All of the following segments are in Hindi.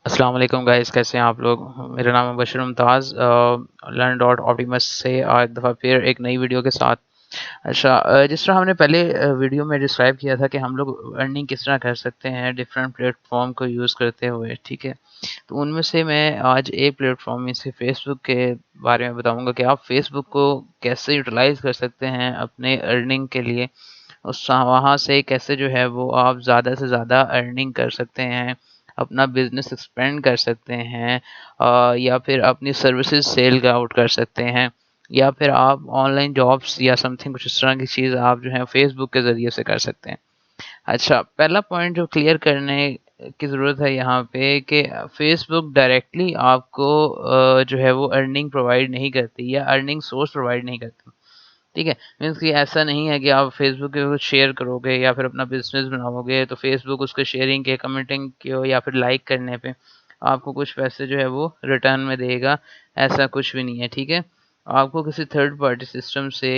अस्सलाम वालेकुम गाइस, कैसे हैं आप लोग। मेरा नाम है बशर मुमताज़ लर्न डॉट ऑप्टिमस से आज दफ़ा फिर एक नई वीडियो के साथ। अच्छा, जिस तरह हमने पहले वीडियो में डिस्क्राइब किया था कि हम लोग अर्निंग किस तरह कर सकते हैं डिफरेंट प्लेटफॉर्म को यूज़ करते हुए, ठीक है। तो उनमें से मैं आज एक प्लेटफॉर्म में से फेसबुक के बारे में बताऊंगा कि आप फेसबुक को कैसे यूटिलाइज कर सकते हैं अपने अर्निंग के लिए। उस वहाँ से कैसे जो है वो आप ज़्यादा से ज़्यादा अर्निंग कर सकते हैं, अपना बिजनेस एक्सपेंड कर सकते हैं, या फिर अपनी सर्विसेज सेल आउट कर सकते हैं, या फिर आप ऑनलाइन जॉब्स या समथिंग कुछ इस तरह की चीज़ आप जो है फेसबुक के ज़रिए से कर सकते हैं। अच्छा, पहला पॉइंट जो क्लियर करने की ज़रूरत है यहाँ पे कि फेसबुक डायरेक्टली आपको जो है वो अर्निंग प्रोवाइड नहीं करती या अर्निंग सोर्स प्रोवाइड नहीं करती। ठीक है, मीन्स कि ऐसा नहीं है कि आप फेसबुक पे कुछ शेयर करोगे या फिर अपना बिजनेस बनाओगे तो फेसबुक उसके शेयरिंग के, कमेंटिंग के या फिर लाइक करने पे आपको कुछ पैसे जो है वो रिटर्न में देगा। ऐसा कुछ भी नहीं है, ठीक है। आपको किसी थर्ड पार्टी सिस्टम से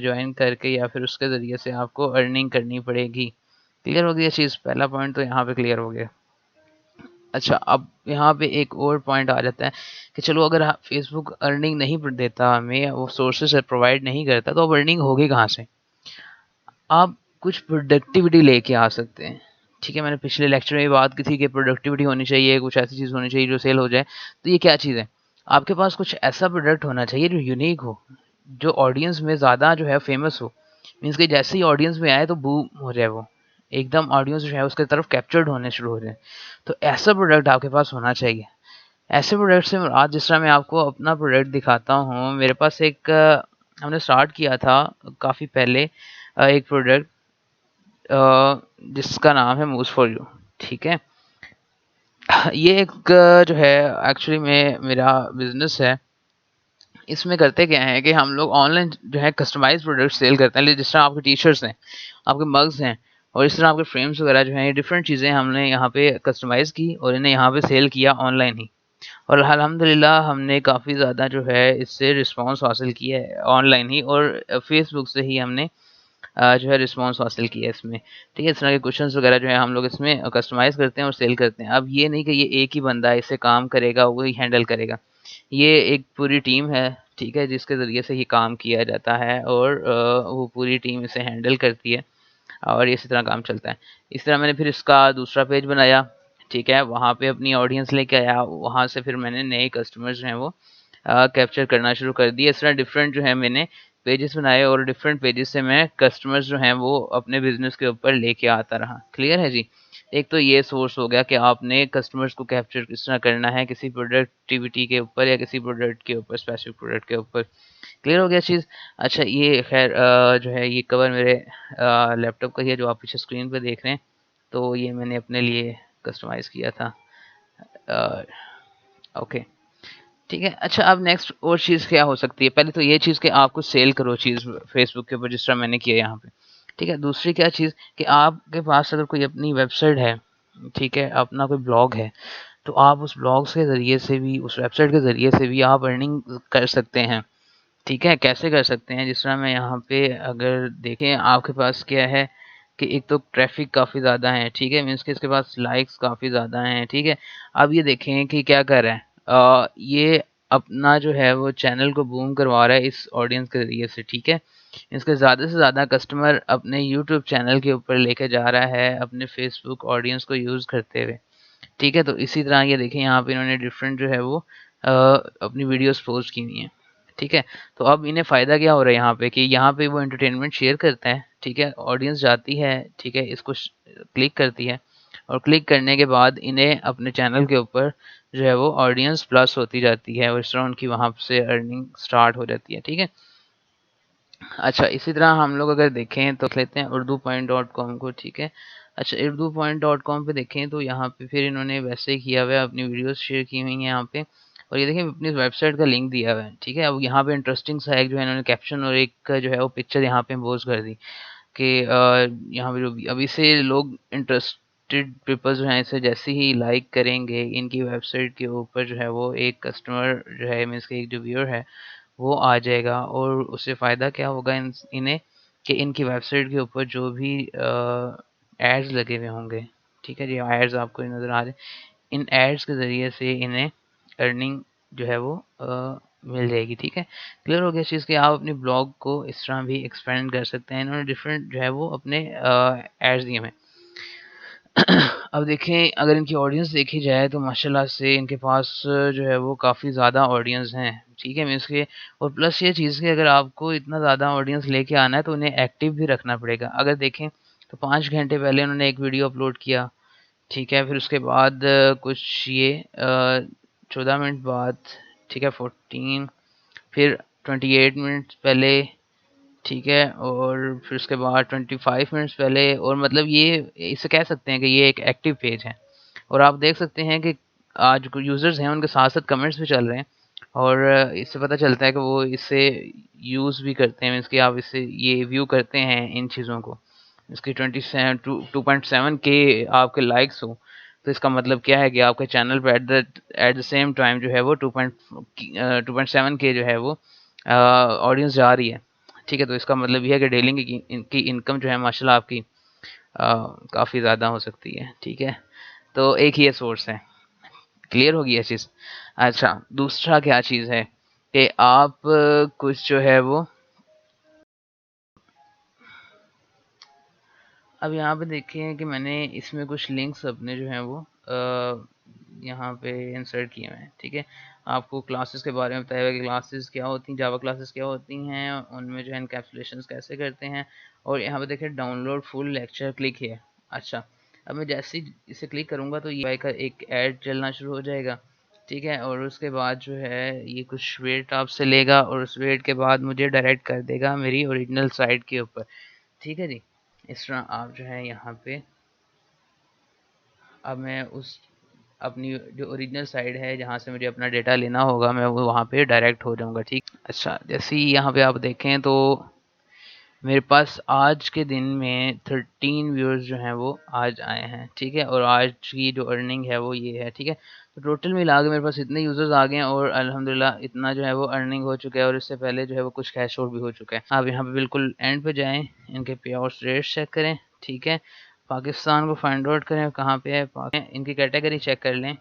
ज्वाइन करके या फिर उसके ज़रिए से आपको अर्निंग करनी पड़ेगी। क्लियर हो गई ये चीज़, पहला पॉइंट तो यहाँ पे क्लियर हो गया। अच्छा, अब यहाँ पे एक और पॉइंट आ जाता है कि चलो अगर फेसबुक अर्निंग नहीं देता हमें, वो सोर्सेज प्रोवाइड नहीं करता, तो अब अर्निंग होगी कहाँ से। आप कुछ प्रोडक्टिविटी लेके आ सकते हैं। ठीक है, मैंने पिछले लेक्चर में भी बात की थी कि प्रोडक्टिविटी होनी चाहिए, कुछ ऐसी चीज़ होनी चाहिए जो सेल हो जाए। तो ये क्या चीज़ है, आपके पास कुछ ऐसा प्रोडक्ट होना चाहिए जो यूनिक हो, जो ऑडियंस में ज़्यादा जो है फेमस हो। मीन्स कि जैसे ही ऑडियंस में आए तो बूम हो जाए, वो एकदम ऑडियंस जो है उसके तरफ कैप्चर्ड होने शुरू हो जाए। तो ऐसा प्रोडक्ट आपके पास होना चाहिए। ऐसे प्रोडक्ट से आज जिस तरह मैं आपको अपना प्रोडक्ट दिखाता हूँ, मेरे पास एक हमने स्टार्ट किया था काफ़ी पहले एक प्रोडक्ट जिसका नाम है मूव फॉर यू। ठीक है, ये एक जो है एक्चुअली में मेरा बिजनेस है। इसमें करते क्या है कि हम लोग ऑनलाइन जो है कस्टमाइज प्रोडक्ट सेल करते हैं। जिस तरह आपके टी शर्ट्स हैं, आपके मग्स हैं, और इस तरह आपके फ्रेम्स वगैरह जो हैं, ये डिफरेंट चीज़ें हमने यहाँ पे कस्टमाइज की और इन्हें यहाँ पे सेल किया ऑनलाइन ही। और अल्हम्दुलिल्लाह हमने काफ़ी ज़्यादा जो है इससे रिस्पांस हासिल किया है ऑनलाइन ही, और फेसबुक से ही हमने जो है रिस्पांस हासिल किया है इसमें। ठीक है, इस तरह के क्वेश्चंस वगैरह जो है हम लोग इसमें कस्टमाइज़ करते हैं और सेल करते हैं। अब ये नहीं कि ये एक ही बंदा इसे काम करेगा, वही हैंडल करेगा। ये एक पूरी टीम है, ठीक है, जिसके ज़रिए से ये काम किया जाता है, और वो पूरी टीम इसे हैंडल करती है और इसी तरह काम चलता है। इस तरह मैंने फिर इसका दूसरा पेज बनाया, ठीक है, वहाँ पे अपनी ऑडियंस लेके आया, वहाँ से फिर मैंने नए कस्टमर्स जो हैं वो कैप्चर करना शुरू कर दिया। इस तरह डिफरेंट जो है मैंने पेजेस बनाए और डिफरेंट पेजेस से मैं कस्टमर्स जो हैं वो अपने बिजनेस के ऊपर लेके आता रहा। क्लियर है जी। एक तो ये सोर्स हो गया कि आपने कस्टमर्स को कैप्चर किस तरह करना है किसी प्रोडक्टिविटी के ऊपर या किसी प्रोडक्ट के ऊपर, स्पेसिफिक प्रोडक्ट के ऊपर। क्लियर हो गया चीज़। अच्छा, ये खैर जो है ये कवर मेरे लैपटॉप का ही है जो आप पीछे स्क्रीन पे देख रहे हैं। तो ये मैंने अपने लिए कस्टमाइज़ किया था। अ, ओके, ठीक है। अच्छा, अब नेक्स्ट और चीज़ क्या हो सकती है। पहले तो ये चीज़ कि आपको सेल करो चीज़ फेसबुक के ऊपर, जिस तरह मैंने किया यहाँ पे। ठीक है, दूसरी क्या चीज़ कि आपके पास अगर कोई अपनी वेबसाइट है, ठीक है, अपना कोई ब्लॉग है, तो आप उस ब्लॉग्स के ज़रिए से भी, उस वेबसाइट के ज़रिए से भी आप अर्निंग कर सकते हैं। ठीक है, कैसे कर सकते हैं, जिस तरह मैं यहाँ पे अगर देखें, आपके पास क्या है कि एक तो ट्रैफिक काफ़ी ज़्यादा है, ठीक है, मीन्स कि इसके पास लाइक्स काफ़ी ज़्यादा हैं, ठीक है। अब ये देखें कि क्या कर रहा है, ये अपना जो है वो चैनल को बूम करवा रहा है इस ऑडियंस के ज़रिए से, ठीक है। इसके ज़्यादा से ज़्यादा कस्टमर अपने यूट्यूब चैनल के ऊपर लेके जा रहा है अपने फेसबुक ऑडियंस को यूज़ करते हुए। ठीक है, तो इसी तरह ये देखें यहाँ पे इन्होंने डिफरेंट जो है वो अपनी वीडियोस पोस्ट की हुई हैं। ठीक है, तो अब इन्हें फ़ायदा क्या हो रहा है यहाँ पे कि यहाँ पे वो एंटरटेनमेंट शेयर करते हैं, ठीक है, ऑडियंस जाती है, ठीक है, इसको क्लिक करती है, और क्लिक करने के बाद इन्हें अपने चैनल के ऊपर जो है वो ऑडियंस प्लस होती जाती है और इस तरह उनकी वहाँ से अर्निंग स्टार्ट हो जाती है। ठीक है। अच्छा, इसी तरह हम लोग अगर देखें तो लेते हैं उर्दू पॉइंट डॉट कॉम को, ठीक है। अच्छा, उर्दू पॉइंट डॉट कॉम पे देखें तो यहाँ पे फिर इन्होंने वैसे ही किया हुआ है, अपनी वीडियोस शेयर की हुई हैं यहाँ पे, और ये देखें अपनी वेबसाइट का लिंक दिया हुआ है। ठीक है, अब यहाँ पे इंटरेस्टिंग सा एक जो है इन्होंने कैप्शन और एक जो है वो पिक्चर यहाँ पे पोस्ट कर दी कि यहाँ पे जो अभी से लोग इंटरेस्टेड पीपल जो हैं इसे जैसे ही लाइक करेंगे इनकी वेबसाइट के ऊपर जो है वो एक कस्टमर जो है मीन्स के एक जो व्यूअर है वो आ जाएगा, और उससे फ़ायदा क्या होगा इन्हें कि इनकी वेबसाइट के ऊपर जो भी एड्स लगे हुए होंगे, ठीक है जी, एड्स आपको नज़र आ रहे हैं, इन एड्स के ज़रिए से इन्हें अर्निंग जो है वो मिल जाएगी। ठीक है, क्लियर हो गया इस चीज़ कि आप अपने ब्लॉग को इस तरह भी एक्सपेंड कर सकते हैं। इन्होंने डिफरेंट जो है वो अपने एड्स दिए हैं। अब देखें, अगर इनकी ऑडियंस देखी जाए तो माशाल्लाह से इनके पास जो है वो काफ़ी ज़्यादा ऑडियंस हैं। ठीक है, मीन्स के और प्लस ये चीज़ कि अगर आपको इतना ज़्यादा ऑडियंस लेके आना है तो उन्हें एक्टिव भी रखना पड़ेगा। अगर देखें तो 5 घंटे पहले उन्होंने एक वीडियो अपलोड किया, ठीक है, फिर उसके बाद कुछ ये 14 मिनट बाद, ठीक है, 14, फिर 28 मिनट्स पहले, ठीक है, और फिर उसके बाद 25 मिनट्स पहले, और मतलब ये इसे कह सकते हैं कि ये एक एक्टिव पेज है। और आप देख सकते हैं कि आज जो यूज़र्स हैं उनके साथ साथ कमेंट्स भी चल रहे हैं, और इससे पता चलता है कि वो इससे यूज़ भी करते हैं, मीन्स कि आप इससे ये व्यू करते हैं इन चीज़ों को। इसकी 2.7 के आपके लाइक्स हो तो इसका मतलब क्या है कि आपके चैनल पे एट द सेम टाइम जो है वो 2.7 के जो है वो ऑडियंस जा रही है। ठीक है, तो इसका मतलब ये है कि डेली की इनकी इनकम जो है माशाल्लाह आपकी काफ़ी ज़्यादा हो सकती है। ठीक है, तो एक ही ये सोर्स है। क्लियर होगी ये चीज़। अच्छा, दूसरा क्या चीज़ है कि आप कुछ जो है वो अब यहाँ पे देखें कि मैंने इसमें कुछ लिंक्स अपने जो हैं वो यहाँ पे इंसर्ट किए हुए हैं। ठीक है, आपको क्लासेस के बारे में बताया हुआ कि क्लासेस क्या होती हैं, जावा क्लासेस क्या होती हैं, उनमें जो है इनकैप्सुलेशंस कैसे करते हैं। और यहाँ पे देखें डाउनलोड फुल लेक्चर, क्लिक है। अच्छा, अब मैं जैसे ही इसे क्लिक करूँगा तो ये का एक ऐड चलना शुरू हो जाएगा। ठीक है, और उसके बाद जो है ये कुछ वेट आपसे लेगा और उस वेट के बाद मुझे डायरेक्ट कर देगा मेरी ओरिजिनल साइट के ऊपर। ठीक है जी, इस तरह आप जो है यहाँ पे अब मैं उस अपनी जो ओरिजिनल साइट है जहाँ से मुझे अपना डेटा लेना होगा मैं वो वहाँ पे डायरेक्ट हो जाऊँगा। ठीक, अच्छा, जैसे ही यहाँ पे आप देखें तो मेरे पास आज के दिन में 13 व्यूअर्स जो हैं वो आज आए हैं। ठीक है, और आज की जो अर्निंग है वो ये है। ठीक है, तो टोटल मिला के मेरे पास इतने यूज़र्स आ गए हैं और अल्हम्दुलिल्लाह इतना जो है वो अर्निंग हो चुका है, और इससे पहले जो है वो कुछ कैश आउट भी हो चुका है। आप यहाँ पे बिल्कुल एंड पे जाएँ, इनके पे आउट्स रेट्स चेक करें। ठीक है, पाकिस्तान को फाइंड आउट करें कहाँ पे है, इनकी कैटेगरी चेक कर लें।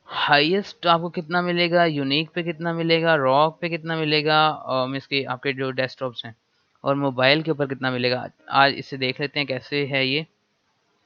हाईएस्ट आपको कितना मिलेगा, यूनिक पे कितना मिलेगा, रॉक पे कितना मिलेगा, मीन्स के आपके जो डेस्कटॉप्स हैं, और मोबाइल के ऊपर कितना मिलेगा। आज इसे देख लेते हैं कैसे है ये।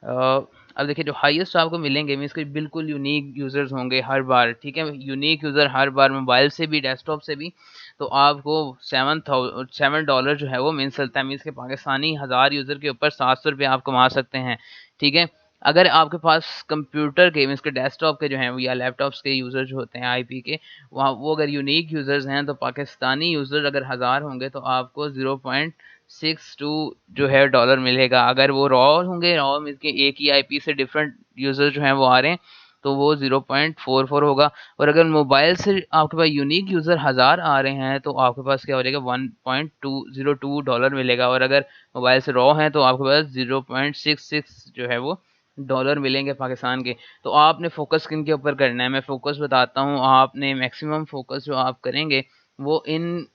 अब देखिए, जो हाईएस्ट आपको मिलेंगे मीन्स के बिल्कुल यूनिक यूज़र्स होंगे हर बार। ठीक है, यूनिक यूज़र हर बार मोबाइल से भी डेस्कटॉप से भी, तो आपको $7 जो है वो मिल सकता है। मीन्स के पाकिस्तानी 1000 यूज़र के ऊपर $700 आप कमा सकते हैं। ठीक है, अगर आपके पास कंप्यूटर के मीन्स के डेस्कटॉप के जो हैं या लैपटॉप्स के यूज़र जो होते हैं आईपी के, वहाँ वो अगर यूनिक यूज़र्स हैं तो पाकिस्तानी यूज़र अगर 1000 होंगे तो आपको 0.62 जो है डॉलर मिलेगा। अगर वो रॉ होंगे, रॉ मीन्स के एक ही आईपी से डिफरेंट यूज़र जो हैं वो आ रहे हैं, तो वो 0.44 होगा। और अगर मोबाइल से आपके पास यूनिक यूज़र 1000 आ रहे हैं तो आपके पास क्या हो जाएगा, $1.202 मिलेगा। और अगर मोबाइल से रॉ हैं तो आपके पास 0.66 जो है वो डॉलर मिलेंगे पाकिस्तान के। तो आपने फोकस किन के ऊपर करना है, मैं फोकस बताता हूँ। आपने मैक्सिमम फोकस जो आप करेंगे वो इन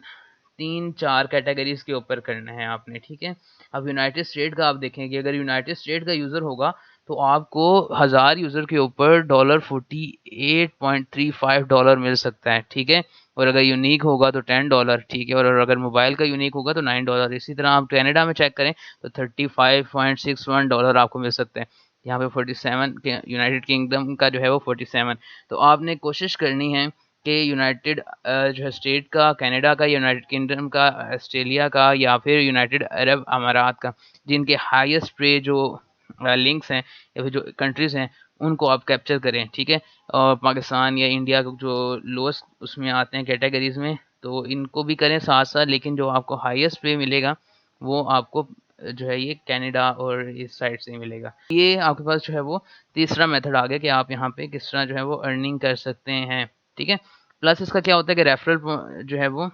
3-4 कैटेगरीज के ऊपर करना है आपने। ठीक है, अब यूनाइटेड स्टेट का आप देखेंगे, अगर यूनाइटेड स्टेट का यूज़र होगा तो आपको 1000 यूज़र के ऊपर $48.35 मिल सकता है। ठीक है, और अगर यूनिक होगा तो $10। ठीक है, और अगर मोबाइल का यूनिक होगा तो $9। इसी तरह आप कनाडा में चेक करें तो $35.61 आपको मिल सकते हैं। यहाँ पे 47 के यूनाइटेड किंगडम का जो है वो 47। तो आपने कोशिश करनी है कि यूनाइटेड जो है स्टेट का, कनाडा का, यूनाइटेड किंगडम का, ऑस्ट्रेलिया का, या फिर यूनाइटेड अरब अमारात का, जिनके हाईएस्ट पे जो लिंक्स हैं या फिर जो कंट्रीज़ हैं उनको आप कैप्चर करें। ठीक है, और पाकिस्तान या इंडिया को जो लोएस्ट उसमें आते हैं कैटेगरीज़ में, तो इनको भी करें साथ साथ, लेकिन जो आपको हाईएस्ट पे मिलेगा वो आपको जो है ये कनाडा और इस साइड से मिलेगा। ये आपके पास जो है वो तीसरा मेथड आ गया कि आप यहाँ पे किस तरह जो है वो अर्निंग कर सकते हैं। ठीक है, प्लस इसका क्या होता है कि रेफरल जो है वो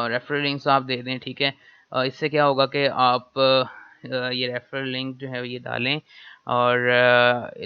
रेफरल लिंक्स आप दे दें। ठीक है, इससे क्या होगा कि आप ये रेफरल लिंक जो है ये डालें और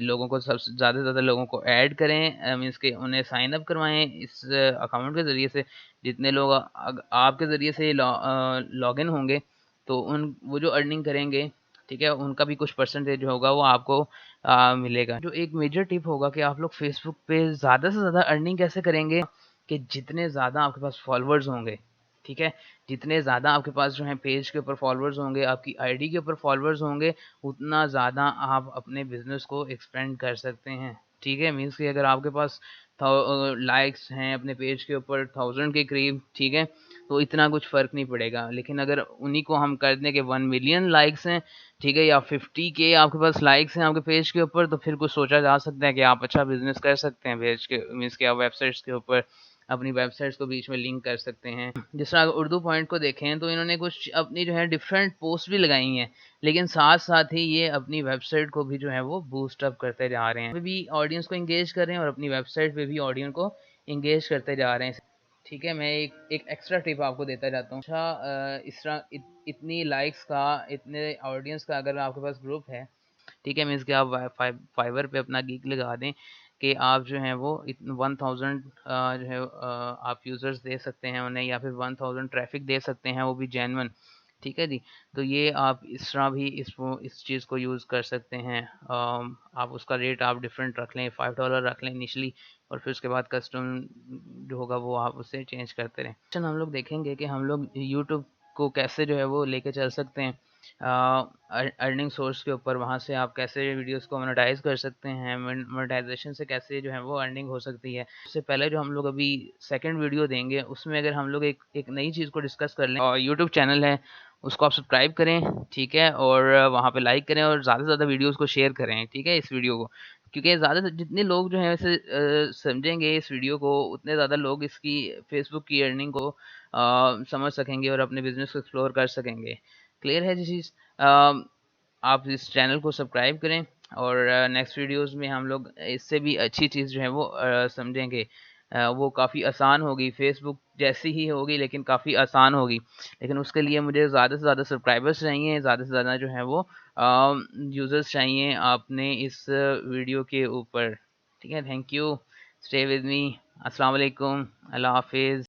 लोगों को सबसे ज़्यादा से ज़्यादा लोगों को ऐड करें, मीन्स कि उन्हें साइन अप करवाएं इस अकाउंट के ज़रिए से। जितने लोग आपके ज़रिए से लॉगिन होंगे तो उन वो जो अर्निंग करेंगे, ठीक है, उनका भी कुछ परसेंटेज होगा वो आपको मिलेगा। जो एक मेजर टिप होगा कि आप लोग फेसबुक पे ज़्यादा से ज़्यादा अर्निंग कैसे करेंगे कि जितने ज़्यादा आपके पास फॉलोअर्स होंगे, ठीक है, जितने ज़्यादा आपके पास जो है पेज के ऊपर फॉलोअर्स होंगे, आपकी आईडी के ऊपर फॉलोअर्स होंगे, उतना ज़्यादा आप अपने बिजनेस को एक्सपेंड कर सकते हैं। ठीक है, मीन्स कि अगर आपके पास लाइक्स हैं अपने पेज के ऊपर 1000 के करीब, ठीक है, तो इतना कुछ फ़र्क नहीं पड़ेगा। लेकिन अगर उन्हीं को हम कर दें कि 1 मिलियन लाइक्स हैं, ठीक है, या 50 के आपके पास लाइक्स हैं आपके पेज के ऊपर, तो फिर कुछ सोचा जा सकता है कि आप अच्छा बिजनेस कर सकते हैं पेज के, मीन्स कि आप वेबसाइट्स के ऊपर अपनी वेबसाइट्स को बीच में लिंक कर सकते हैं। जिस तरह उर्दू पॉइंट को देखें तो इन्होंने कुछ अपनी जो है डिफरेंट पोस्ट भी लगाई हैं, लेकिन साथ साथ ही ये अपनी वेबसाइट को भी जो है वो बूस्ट अप करते जा रहे हैं, भी ऑडियंस को एंगेज कर रहे हैं और अपनी वेबसाइट पे भी ऑडियंस को एंगेज करते जा रहे हैं। ठीक है, मैं एक एक्स्ट्रा टिप आपको देता जाता हूँ। अच्छा, इस तरह इतनी लाइक्स का, इतने ऑडियंस का अगर आपके पास ग्रुप है, ठीक है, मीन्स कि आप फाइवर पे अपना गीक लगा दें कि आप जो है वो 1000 जो है आप यूज़र्स दे सकते हैं उन्हें, या फिर 1000 ट्रैफिक दे सकते हैं, वो भी जेन्युइन। ठीक है जी, तो ये आप इस तरह भी इस चीज़ को यूज़ कर सकते हैं। आप उसका रेट आप डिफरेंट रख लें, $5 रख लें इनिशली, और फिर उसके बाद कस्टम जो होगा वो आप उससे चेंज करते रहें। हम लोग देखेंगे कि हम लोग यूट्यूब को कैसे जो है वो लेके चल सकते हैं अर्निंग सोर्स के ऊपर। वहाँ से आप कैसे वीडियोस को मोनेटाइज कर सकते हैं, मोनेटाइजेशन से कैसे जो है वो अर्निंग हो सकती है। उससे पहले जो हम लोग अभी सेकंड वीडियो देंगे उसमें अगर हम लोग एक नई चीज़ को डिस्कस कर लें, और यूट्यूब चैनल है उसको आप सब्सक्राइब करें, ठीक है, और वहाँ पे लाइक करें और ज़्यादा से ज़्यादा वीडियोस को शेयर करें, ठीक है, इस वीडियो को, क्योंकि ज़्यादा जितने लोग जो है वैसे समझेंगे इस वीडियो को, उतने ज़्यादा लोग इसकी फेसबुक की अर्निंग को समझ सकेंगे और अपने बिजनेस को एक्सप्लोर कर सकेंगे। क्लियर है जी चीज़? आप इस चैनल को सब्सक्राइब करें, और नेक्स्ट वीडियोस में हम लोग इससे भी अच्छी चीज़ जो है वो समझेंगे। वो काफ़ी आसान होगी, फेसबुक जैसी ही होगी लेकिन काफ़ी आसान होगी। लेकिन उसके लिए मुझे ज़्यादा से ज़्यादा सब्सक्राइबर्स चाहिए, ज़्यादा से ज़्यादा जो है वो यूज़र्स चाहिए आपने इस वीडियो के ऊपर। ठीक है, thank you, stay with me, अस्सलाम वालेकुम, अल्लाह हाफिज़।